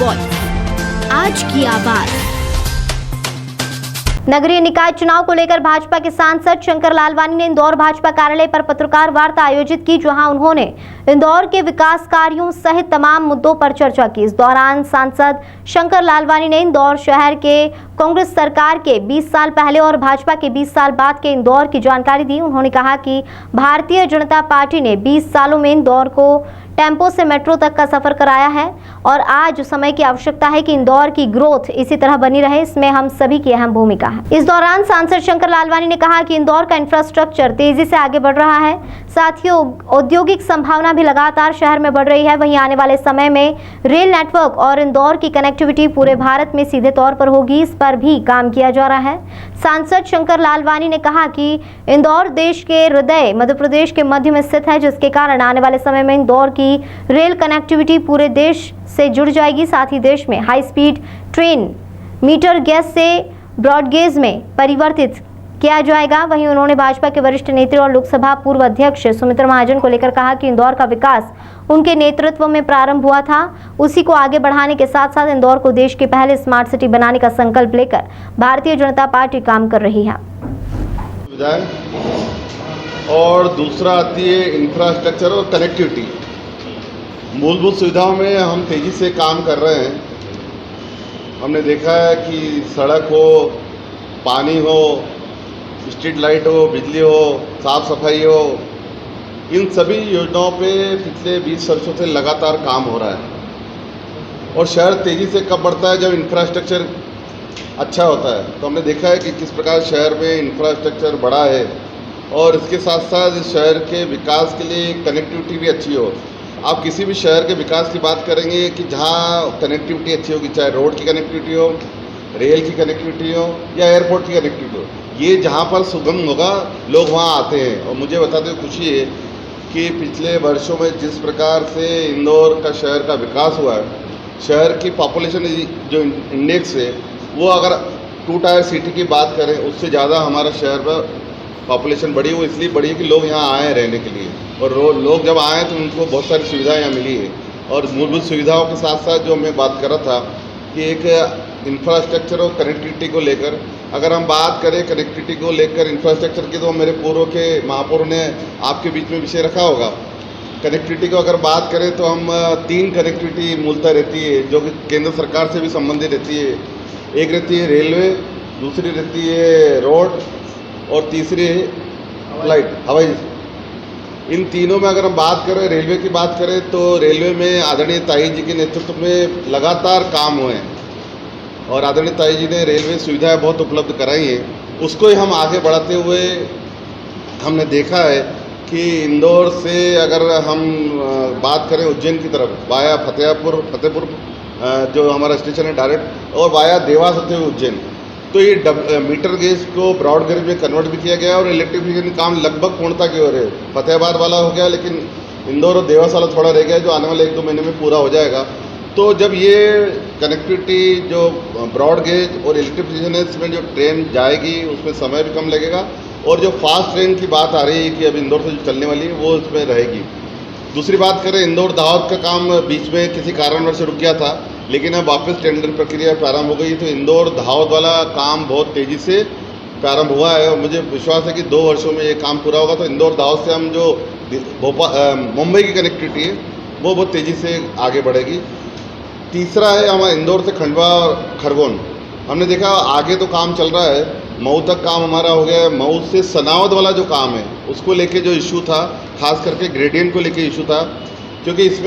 Voice, आज की आवाज। नगरीय निकाय चुनाव को लेकर भाजपा के सांसद शंकर लालवानी ने इंदौर भाजपा कार्यालय पर पत्रकार वार्ता आयोजित की, जहां उन्होंने इंदौर के विकास कार्यों सहित तमाम मुद्दों पर चर्चा की। इस दौरान सांसद शंकर लालवानी ने इंदौर शहर के कांग्रेस सरकार के 20 साल पहले और भाजपा के 20 साल बाद के इंदौर की जानकारी दी। उन्होंने कहा कि भारतीय जनता पार्टी ने 20 सालों में इंदौर को टेम्पो से मेट्रो तक का सफर कराया है और आज समय की आवश्यकता है कि इंदौर की ग्रोथ इसी तरह बनी रहे, इसमें हम सभी की अहम भूमिका है। इस दौरान सांसद शंकर लालवानी ने कहा कि इंदौर का इंफ्रास्ट्रक्चर तेजी से आगे बढ़ रहा है, साथ ही औद्योगिक संभावना भी लगातार शहर में बढ़ रही है। वहीं आने वाले समय में रेल नेटवर्क और इंदौर की कनेक्टिविटी पूरे भारत में सीधे तौर पर होगी, इस पर भी काम किया जा रहा है। सांसद शंकर लालवानी ने कहा कि इंदौर देश के हृदय मध्य प्रदेश के मध्य में स्थित है, जिसके कारण आने वाले समय में इंदौर की रेल कनेक्टिविटी पूरे देश से जुड़ जाएगी। साथ ही देश में high speed train metre gauge से ब्रॉडगेज में परिवर्तित किया जाएगा। वहीं उन्होंने भाजपा के वरिष्ठ नेत्री और लोकसभा पूर्व अध्यक्ष सुमित्रा महाजन को लेकर कहा कि इंदौर का विकास उनके नेतृत्व में प्रारंभ हुआ था, उसी को आगे बढ़ाने के साथ साथ इंदौर को देश के पहले स्मार्ट सिटी बनाने का संकल्प लेकर भारतीय जनता पार्टी काम कर रही है। और दूसरा आती है इंफ्रास्ट्रक्चर और कनेक्टिविटी। मूलभूत सुविधाओं में हम तेजी से काम कर रहे हैं। हमने देखा है कि सड़क हो, पानी हो, स्ट्रीट लाइट हो, बिजली हो, साफ सफाई हो, इन सभी योजनाओं पे पिछले 20 वर्षों से लगातार काम हो रहा है। और शहर तेज़ी से कब बढ़ता है? जब इंफ्रास्ट्रक्चर अच्छा होता है। तो हमने देखा है कि किस प्रकार शहर में इंफ्रास्ट्रक्चर बढ़ा है और इसके साथ साथ इस शहर के विकास के लिए कनेक्टिविटी भी अच्छी हो। आप किसी भी शहर के विकास की बात करेंगे कि जहाँ कनेक्टिविटी अच्छी होगी, चाहे रोड की कनेक्टिविटी हो, रेल की कनेक्टिविटी हो या एयरपोर्ट की कनेक्टिविटी हो, ये जहाँ पर सुगम होगा लोग वहाँ आते हैं। और मुझे बताते हुए खुशी है कि पिछले वर्षों में जिस प्रकार से इंदौर का शहर का विकास हुआ है, शहर की पॉपुलेशन जो इंडेक्स है वो अगर 2 टायर सिटी की बात करें उससे ज़्यादा हमारा शहर पर पॉपुलेशन बढ़ी। वो इसलिए बढ़ी है कि लोग यहाँ आए रहने के लिए, और लोग जब आए तो उनको बहुत सारी सुविधाएं यहाँ मिली है। और मूलभूत सुविधाओं के साथ साथ जो मैं बात कर रहा था कि एक इंफ्रास्ट्रक्चर और कनेक्टिविटी को लेकर अगर हम बात करें, कनेक्टिविटी को लेकर इंफ्रास्ट्रक्चर की, तो मेरे पूर्व के महापौरों ने आपके बीच में विषय रखा होगा। कनेक्टिविटी को अगर बात करें तो हम 3 कनेक्टिविटी मूलतः रहती है जो कि केंद्र सरकार से भी संबंधित रहती है। एक रहती है रेलवे, दूसरी रहती है रोड और तीसरी फ्लाइट हवाई। इन तीनों में अगर हम बात करें, रेलवे की बात करें तो रेलवे में आदरणीय ताई जी के नेतृत्व में लगातार काम हुए हैं और आदरणीय ताई जी ने रेलवे सुविधाएं बहुत उपलब्ध कराई हैं। उसको ही हम आगे बढ़ाते हुए हमने देखा है कि इंदौर से अगर हम बात करें उज्जैन की तरफ वाया फतेहपुर जो हमारा स्टेशन है डायरेक्ट, और वाया देवास होते हुए उज्जैन, तो ये मीटर गेज को ब्रॉड गेज में कन्वर्ट भी किया गया और इलेक्ट्रिफिकेशन काम लगभग पूर्णता की ओर है। फतेहाबाद वाला हो गया, लेकिन इंदौर और देवास वाला थोड़ा रह गया, जो आने वाले 1-2 महीने में पूरा हो जाएगा। तो जब ये कनेक्टिविटी जो ब्रॉड गेज और इलेक्ट्रिफिकेशन है, इसमें जो ट्रेन जाएगी उसमें समय भी कम लगेगा, और जो फास्ट ट्रेन की बात आ रही है कि अब इंदौर से जो चलने वाली है वो इसमें रहेगी। दूसरी बात करें, इंदौर दाहोद का काम बीच में किसी कारणवश रुक गया था, लेकिन अब वापस टेंडर प्रक्रिया प्रारंभ हो गई। तो इंदौर दाहोद वाला काम बहुत तेज़ी से प्रारंभ हुआ है और मुझे विश्वास है कि 2 वर्षों में ये काम पूरा होगा। तो इंदौर दाहोद से हम जो मुंबई की कनेक्टिविटी है वो बहुत तेज़ी से आगे बढ़ेगी। तीसरा है हमारा इंदौर से खंडवा और खरगोन। हमने देखा आगे तो काम चल रहा है, मऊ तक काम हमारा हो गया है। मऊ से सनावद वाला जो काम है उसको लेके जो इशू था, खास करके ग्रेडियंट को लेके इशू था, क्योंकि इसमें